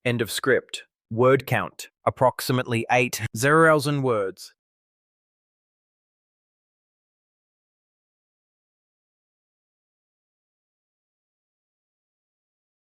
End of script. Word count, approximately 8,000 words.